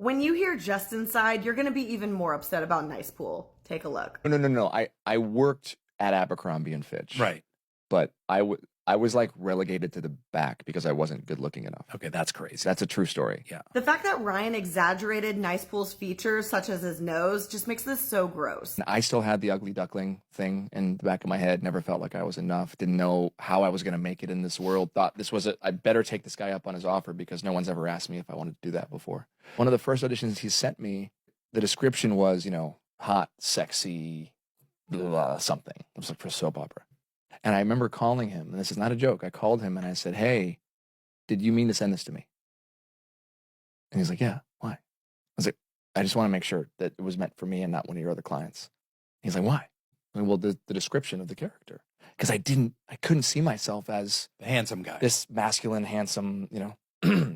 When you hear Justin's side, you're going to be even more upset about Nice Pool. Take a look. No. I worked at Abercrombie and Fitch. Right. But I was like relegated to the back because I wasn't good looking enough. Okay, that's crazy. That's a true story. Yeah. The fact that Ryan exaggerated Nice Pool's features, such as his nose, just makes this so gross. I still had the ugly duckling thing in the back of my head. Never felt like I was enough. Didn't know how I was going to make it in this world. Thought this was I better take this guy up on his offer because no one's ever asked me if I wanted to do that before. One of the first auditions he sent me, the description was, hot, sexy, blah, something. It was like for a soap opera. And I remember calling him, and this is not a joke. I called him and I said, "Hey, did you mean to send this to me?" And he's like, "Yeah, why?" I was like, "I just want to make sure that it was meant for me and not one of your other clients." He's like, "Why?" I mean, well, the description of the character. Because I couldn't see myself as the handsome guy. This masculine, handsome,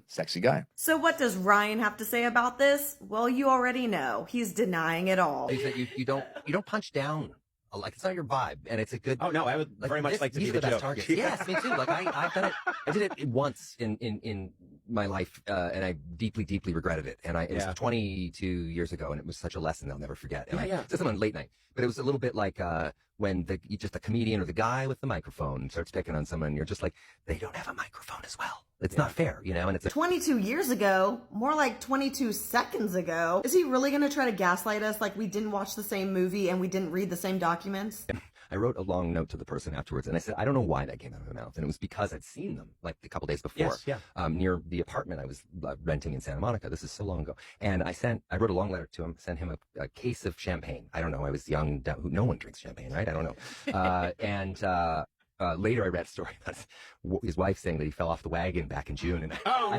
sexy guy. So what does Ryan have to say about this? Well, you already know. He's denying it all. You don't punch down. Like, it's not your vibe, and it's a good. Oh no, I would very much like to be these the are the best joke. targets. Yes, me too. Like I've done it. I did it once in my life, and I deeply regretted it. And it was 22 years ago, and it was such a lesson I'll never forget. And I did something late night, but it was a little bit like when just a comedian or the guy with the microphone starts picking on someone, and you're just like, they don't have a microphone as well. It's not fair, and it's 22 years ago, more like 22 seconds ago. Is he really going to try to gaslight us like we didn't watch the same movie and we didn't read the same documents? I wrote a long note to the person afterwards, and I said, I don't know why that came out of my mouth. And it was because I'd seen them like a couple days before near the apartment I was renting in Santa Monica. This is so long ago. And I wrote a long letter to him, sent him a case of champagne. I don't know. I was young. No one drinks champagne, right? I don't know. Later I read a story about his wife saying that he fell off the wagon back in June. And I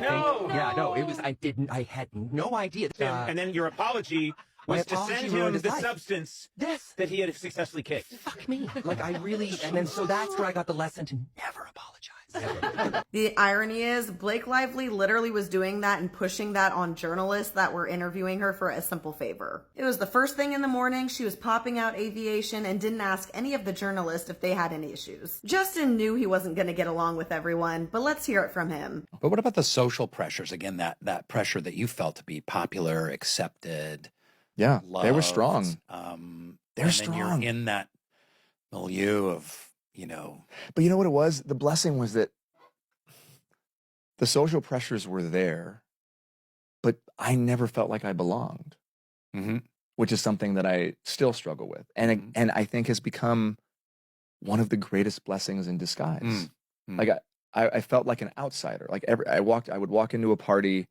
had no idea. And then your apology was to send him the substance that he had successfully kicked. Fuck me. Like, and then so that's where I got the lesson to never apologize. Ever. The irony is Blake Lively literally was doing that and pushing that on journalists that were interviewing her for a simple favor. It was the first thing in the morning. She was popping out aviation and didn't ask any of the journalists if they had any issues. Justin knew he wasn't going to get along with everyone, but let's hear it from him. But what about the social pressures? Again, that pressure that you felt to be popular, accepted. Yeah, loved, they were strong. They're strong. You're in that milieu of, But you know what it was? The blessing was that the social pressures were there, but I never felt like I belonged, which is something that I still struggle with, and I think has become one of the greatest blessings in disguise. Like I felt like an outsider. Like I would walk into a party,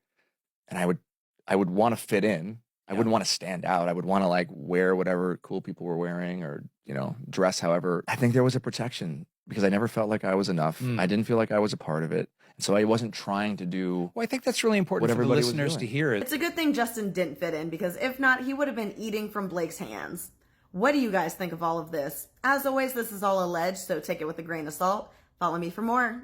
and I would want to fit in. I wouldn't want to stand out. I would want to like wear whatever cool people were wearing or, dress however. I think there was a protection because I never felt like I was enough. I didn't feel like I was a part of it. And so I wasn't trying to do Well, I think that's really important for the listeners to hear. It's a good thing Justin didn't fit in because if not, he would have been eating from Blake's hands. What do you guys think of all of this? As always, this is all alleged, so take it with a grain of salt. Follow me for more.